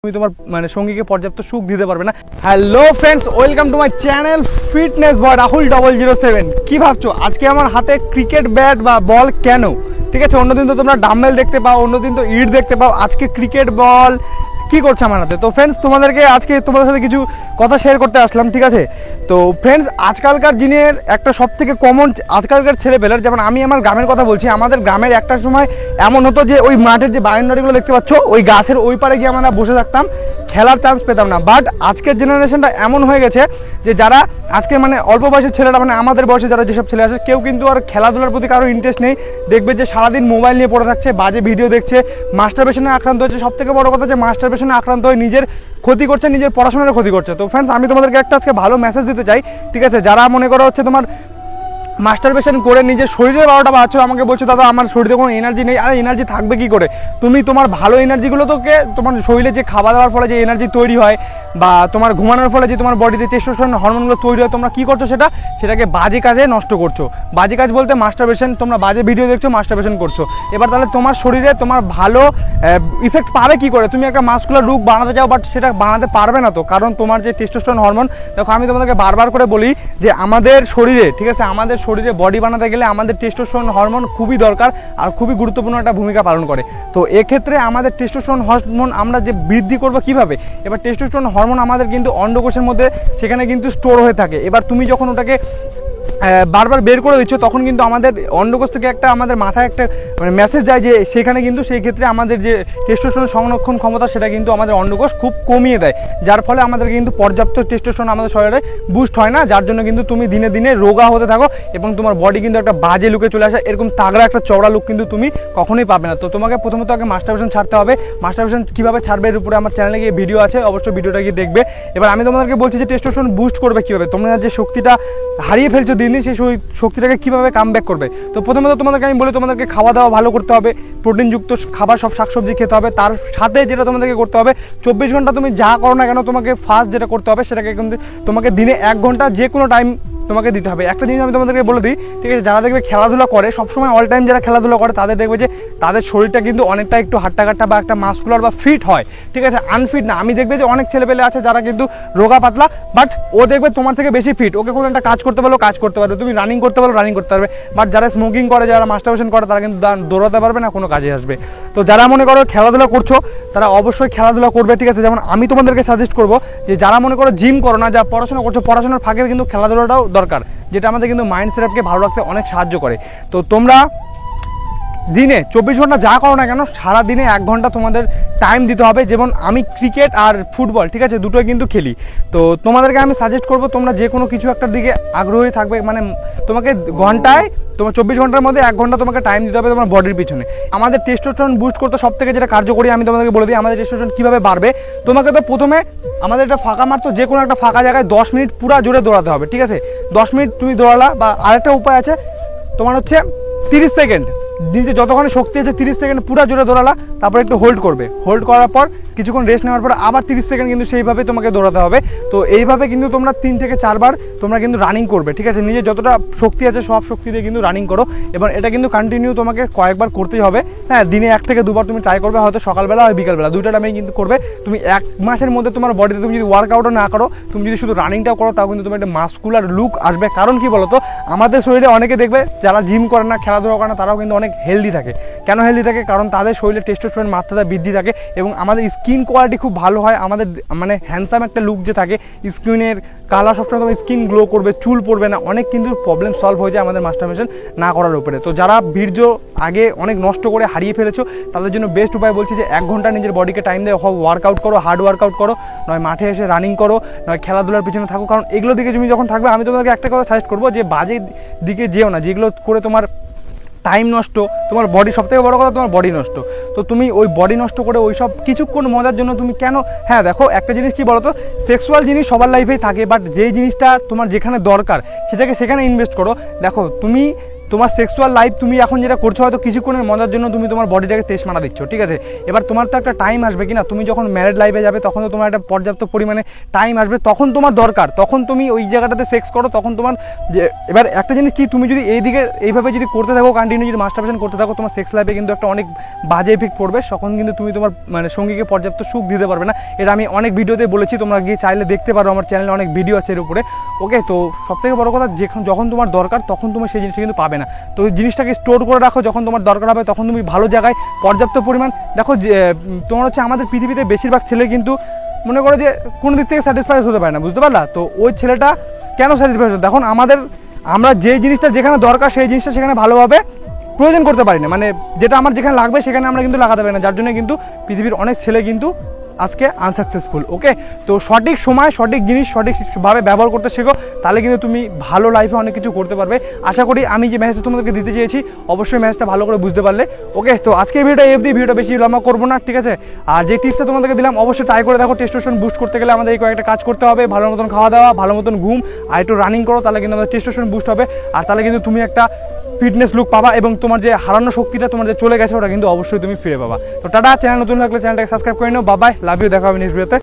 তুমি তোমার মানে সঙ্গীকে পর্যাপ্ত সুখ দিতে পারবে না। Hello friends, welcome to my channel fitness boy Rahul 007। কি ভাবছো আজকে আমার হাতে ক্রিকেট ব্যাট বা বল কেন? ঠিক আছে, অন্যদিন তো তোমরা ডাম্বেল দেখতে পাও, অন্যদিন তো ইট দেখতে পাও, আজকে ক্রিকেট বল কি করছে আমার হাতে। তো ফ্রেন্ডস, তোমাদেরকে আজকে তোমাদের সাথে কিছু কথা শেয়ার করতে আসলাম। ঠিক আছে, তো ফ্রেন্ডস, আজকালকার দিনের একটা সব থেকে কমন আজকালকার ছেলেপেলের, যেমন আমি আমার গ্রামের কথা বলছি, আমাদের গ্রামের একটা সময় এমন হতো যে ওই মাঠের যে বাউন্ডারিগুলো দেখতে পাচ্ছ, ওই গাছের ওই পারে গিয়ে আমরা বসে থাকতাম, খেলার চান্স পেতাম না। বাট আজকের জেনারেশনটা এমন হয়ে গেছে যে যারা আজকে মানে অল্প বয়সের ছেলেরা, মানে আমাদের বয়সে যারা যেসব ছেলে আছে, কেউ কিন্তু আর খেলাধুলার প্রতি কারো ইন্টারেস্ট নেই। দেখবে যে সারাদিন মোবাইল নিয়ে পড়ে থাকছে, বাজে ভিডিও দেখছে, মাস্টারবেশনে আক্রান্ত হচ্ছে। সব থেকে বড় কথা যে মাস্টারবেশনে আক্রান্ত হয়ে নিজের ক্ষতি করছে, নিজের পড়াশোনার ক্ষতি করছে। তো ফ্রেন্ডস, আমি তোমাদেরকে একটা আজকে ভালো মেসেজ দিতে চাই। ঠিক আছে, যারা মনে করো হচ্ছে তোমার মাস্টারবেশন করে নিজের শরীরের 12টা বাজছো, আমাকে বলছো দাদা আমার শরীরে কোনো এনার্জি নেই। আরে এনার্জি থাকবে কি করে? তুমি তোমার ভালো এনার্জিগুলো তোকে তোমার শরীরে যে খাওয়া দাওয়ার ফলে যে এনার্জি তৈরি হয়, বা তোমার ঘুমানোর ফলে যে তোমার বডিতে টেস্টোস্টেরন হরমোনগুলো তৈরি হয়, তোমরা কী করছো সেটাকে বাজে কাজে নষ্ট করছো। বাজে কাজ বলতে মাস্টারবেশন, তোমরা বাজে ভিডিও দেখছো, মাস্টারবেশন করছো। এবার তাহলে তোমার শরীরে তোমার ভালো ইফেক্ট পাবে কি করে? তুমি একটা মাসকুলার রূপ বানাতে চাও, বাট সেটা বানাতে পারবে না তো, কারণ তোমার যে টেস্টোস্টেরন হরমোন, দেখো আমি তোমাদেরকে বারবার করে বলি যে আমাদের শরীরে, ঠিক আছে, আমাদের শরীরে বডি বানাতে গেলে আমাদের টেস্টোস্টেরন হরমোন খুবই দরকার আর খুবই গুরুত্বপূর্ণ একটা ভূমিকা পালন করে। তো এক্ষেত্রে আমাদের টেস্টোস্টেরন হরমোন আমরা যে বৃদ্ধি করবো কিভাবে? এবার টেস্টোস্টেরন হরমোন আমাদের কিন্তু অন্ডকোষের মধ্যে সেখানে কিন্তু স্টোর হয়ে থাকে। এবার তুমি যখন ওটাকে বারবার বের করে দিচ্ছ, তখন কিন্তু আমাদের অন্ডকোষ থেকে একটা আমাদের মাথায় একটা মানে মেসেজ যায় যে সেখানে কিন্তু সেই ক্ষেত্রে আমাদের যে টেস্টোস্টেরন সংরক্ষণ ক্ষমতা, সেটা কিন্তু আমাদের অন্ডকোষ খুব কমিয়ে দেয়, যার ফলে আমাদের কিন্তু পর্যাপ্ত টেস্টোস্টেরন আমাদের শরীরে বুস্ট হয় না, যার জন্য কিন্তু তুমি দিনে দিনে রোগা হতে থাকো এবং তোমার বডি কিন্তু একটা বাজে লুকে চলে আসে। এরকম তাগড়া একটা চওড়া লুক কিন্তু তুমি কখনোই পাবে না। তো তোমাকে প্রথমত আগে মাস্টারবেশন ছাড়তে হবে। মাস্টারবেশন কীভাবে ছাড়বে এর উপরে আমার চ্যানেলে গিয়ে ভিডিও আছে, অবশ্যই ভিডিওটা গিয়ে দেখবে। এবার আমি তোমাদেরকে বলছি যে টেস্টোস্টেরন বুস্ট করবে কীভাবে, তোমরা যে শক্তিটা হারিয়ে ফেলছো দিন দিন, সেই শক্তিটাকে কীভাবে কামব্যাক করবে। তো প্রথমত তোমাদেরকে আমি বলি, তোমাদেরকে খাওয়া দাওয়া ভালো করতে হবে, প্রোটিনযুক্ত খাবার, সব শাকসবজি খেতে হবে। তার সাথে যেটা তোমাদেরকে করতে হবে, 24 ঘন্টা তুমি যা করো না কেন, তোমাকে ফার্স্ট যেটা করতে হবে সেটাকে কিন্তু তোমাকে দিনে 1 ঘন্টা যে কোনো টাইম তোমাকে দিতে হবে। একটা জিনিস আমি তোমাদেরকে বলে দিই, ঠিক আছে, যারা দেখবে খেলাধুলা করে সবসময় অল টাইম, যারা খেলাধুলা করে তাদের দেখবে যে তাদের শরীরটা কিন্তু অনেকটা একটু হাট্টাকাট্টা বা একটা মাসকুলার বা ফিট হয়। ঠিক আছে, আনফিট না। আমি দেখবে যে অনেক ছেলেপেলে আছে যারা কিন্তু রোগা পাতলা, বাট ও দেখবে তোমার থেকে বেশি ফিট। ওকে কোনো একটা কাজ করতে পারো, কাজ করতে পারবে, তুমি রানিং করতে পারো, রানিং করতে পারবে। বাট যারা স্মোকিং করে, যারা মাস্টারবেশন করে, তারা কিন্তু দৌড়াতে পারবে না, কোনো কাজে আসবে। তো যারা মনে করো খেলাধুলা করছো, তারা অবশ্যই খেলাধুলা করবে। ঠিক আছে, যেমন আমি তোমাদেরকে সাজেস্ট করবো যে যারা মনে করো জিম করো না, যা পড়াশোনা করছো, পড়াশোনার ফাঁকে কিন্তু খেলাধুলাটাও দরকার, যেটা আমাদের কিন্তু মাইন্ড সেটআপকে ভালো রাখতে অনেক সাহায্য করে। তো তোমরা দিনে 24 ঘন্টা যা করো না কেন, সারা দিনে 1 ঘন্টা তোমাদের টাইম দিতে হবে। যেমন আমি ক্রিকেট আর ফুটবল, ঠিক আছে, দুটোই কিন্তু খেলি। তো তোমাদেরকে আমি সাজেস্ট করবো, তোমরা যে কোনো কিছু একটার দিকে আগ্রহী থাকবে। মানে তোমাকে ঘন্টায়, তোমার 24 ঘন্টার মধ্যে 1 ঘন্টা তোমাকে টাইম দিতে হবে তোমার বডির পিছনে। আমাদের টেস্টোস্টেরন বুস্ট করতে সব থেকে যেটা কার্যকরী, আমি তোমাদেরকে বলে দিই আমাদের টেস্টোস্টেরন কীভাবে বাড়বে। তোমাকে তো প্রথমে আমাদের একটা ফাঁকা মারতো, যে কোনো একটা ফাঁকা জায়গায় 10 মিনিট পুরো জোরে দৌড়াতে হবে। ঠিক আছে, 10 মিনিট তুমি দৌড়ালা, বা আরেকটা উপায় আছে তোমার হচ্ছে 30 সেকেন্ড, নিজে যতক্ষণ শক্তি আছে 30 সেকেন্ড পুরো জোরে দৌড়ালা, তারপর একটু হোল্ড করবে, হোল্ড করার পর কিছুক্ষণ রেস্ট নেওয়ার পর আবার 30 সেকেন্ড কিন্তু সেইভাবে তোমাকে দৌড়াতে হবে। তো এইভাবে কিন্তু তোমরা 3 থেকে 4 বার তোমরা কিন্তু রানিং করবে। ঠিক আছে, নিজে যতটা শক্তি আছে সব শক্তি দিয়ে কিন্তু রানিং করো। এবং এটা কিন্তু কন্টিনিউ তোমাকে কয়েকবার করতেই হবে। হ্যাঁ, দিনে 1 থেকে 2 বার তুমি ট্রাই করবে, হয়তো সকালবেলা আর বিকালবেলা, 2টা টাইমেই কিন্তু করবে। তুমি 1 মাসের মধ্যে তোমার বডিতে তুমি যদি ওয়ার্কআউটও না করো, তুমি যদি শুধু রানিংটাও করো, তাও কিন্তু তোমার একটা মাসকুলার লুক আসবে। কারণ কি বলো তো, আমাদের শরীরে অনেকে দেখবে যারা জিম করে না, খেলাধুলা করে না, তারাও কিন্তু অনেক হেলদি থাকে। কেন হেলদি থাকে? কারণ তাদের শরীরে টেস্টোস্টেরন মাত্রাটা বৃদ্ধি থাকে এবং আমাদের স্কিন কোয়ালিটি খুব ভালো হয়। আমাদের মানে হ্যান্ডসাম একটা লুক যে থাকে, স্কিনের কালার সবসময় তোমার স্কিন গ্লো করবে, চুল পড়বে না, অনেক কিন্তু প্রবলেম সলভ হয়ে যায় আমাদের মাস্টারবেশন না করার উপরে। তো যারা বীর্য আগে অনেক নষ্ট করে হারিয়ে ফেলেছো, তাদের জন্য বেস্ট উপায় বলছি যে 1 ঘন্টা নিজের বডিকে টাইম দেয়, ওয়ার্কআউট করো, হার্ড ওয়ার্কআউট করো, নয় মাঠে এসে রানিং করো, নয় খেলাধুলার পিছনে থাকো। কারণ এগুলো দিকে তুমি যখন থাকবে, আমি তোমাদেরকে একটা কথা সাজেস্ট করবো যে বাজে দিকে যেও না, যেগুলো করে তোমার টাইম নষ্ট, তোমার বডি, সবথেকে বড় কথা তোমার বডি নষ্ট। তো তুমি ওই বডি নষ্ট করে ওই সব কিছুক্ষণ মজার জন্য তুমি কেন? হ্যাঁ দেখো, একটা জিনিস কি বলো তো, সেক্সুয়াল জিনিস সবার লাইফেই থাকে, বাট যেই জিনিসটা তোমার যেখানে দরকার সেটাকে সেখানে ইনভেস্ট করো। দেখো তুমি তোমার সেক্সুয়াল লাইফ তুমি এখন যেটা করছো হয়তো কিছুক্ষণের মজার জন্য তুমি তোমার বডিটাকে টেস্ট মারা দিচ্ছ, ঠিক আছে। এবার তোমার তো একটা টাইম আসবে কিনা, তুমি যখন ম্যারিড লাইফে যাবে তখন তো তোমার একটা পর্যাপ্ত পরিমাণে টাইম আসবে, তখন তোমার দরকার, তখন তুমি ওই জায়গাটাতে সেক্স করো, তখন তোমার যে এবার একটা জিনিস কি, তুমি যদি এইদিকে এইভাবে যদি করতে থাকো, কন্টিনিউ যদি মাস্টারবেশন করতে থাকো, তোমার সেক্স লাইফে কিন্তু একটা অনেক বাজে ইফেক্ট পড়বে, তখন কিন্তু তুমি তোমার মানে সঙ্গীকে পর্যাপ্ত সুখ দিতে পারবে না। এটা আমি অনেক ভিডিওতে বলেছি, তোমরা গিয়ে চাইলে দেখতে পারো, আমার চ্যানেলে অনেক ভিডিও আছে এর উপরে। ওকে, তো সবথেকে বড় কথা, যখন তোমার দরকার তখন তুমি সেই জিনিসটা কিন্তু পাবে না। তো ওই জিনিসটাকে স্টোর করে রাখো, যখন তোমার দরকার হবে তখন তুমি ভালো জায়গায় পর্যাপ্ত পরিমাণ দেখো। যে তোমার হচ্ছে আমাদের পৃথিবীতে বেশিরভাগ ছেলে কিন্তু মনে করো যে কোনো দিক থেকে স্যাটিসফাই হতে পারে না, বুঝতে পারলা? তো ওই ছেলেটা কেন স্যাটিসফাই হচ্ছে, দেখুন আমরা যে জিনিসটা যেখানে দরকার সেই জিনিসটা সেখানে ভালোভাবে প্রয়োজন করতে পারি না, মানে যেটা আমার যেখানে লাগবে সেখানে আমরা কিন্তু লাগাতে পারি না, যার জন্য কিন্তু পৃথিবীর অনেক ছেলে কিন্তু আজকে আনসাকসেসফুল। ওকে, তো সঠিক সময় সঠিক জিনিস সঠিকভাবে ব্যবহার করতে শেখো, তাহলে কিন্তু তুমি ভালো লাইফে অনেক কিছু করতে পারবে। আশা করি আমি যে মেসেজটা তোমাদেরকে দিতে চেয়েছি অবশ্যই মেসেজটা ভালো করে বুঝতে পারলে। ওকে, তো আজকে ভিডিওটা বেশি লম্বা করবো না, ঠিক আছে। আর যে টিপসটা তোমাদেরকে দিলাম অবশ্যই ট্রাই করে দেখো। টেস্টোস্টেরন বুস্ট করতে গেলে আমাদের এই কয়েকটা কাজ করতে হবে, ভালো মতন খাওয়া দাওয়া, ভালো মতন ঘুম, আর একটু রানিং করো, তাহলে কিন্তু আমাদের টেস্টোস্টেরন বুস্ট হবে, আর তাহলে কিন্তু তুমি একটা ফিটনেস লুক পাবা, এবং তোমার যে হারানো শক্তিটা তোমার যে চলে গেছে ওটা কিন্তু অবশ্যই তুমি ফিরে পাবা। তো টাটা, চ্যানেল নতুন থাকলে চ্যানেলটাকে সাবস্ক্রাইব করে নাও। বাই বাই, লাভ ইউ, দেখা হবে নেক্সট ভিডিওতে।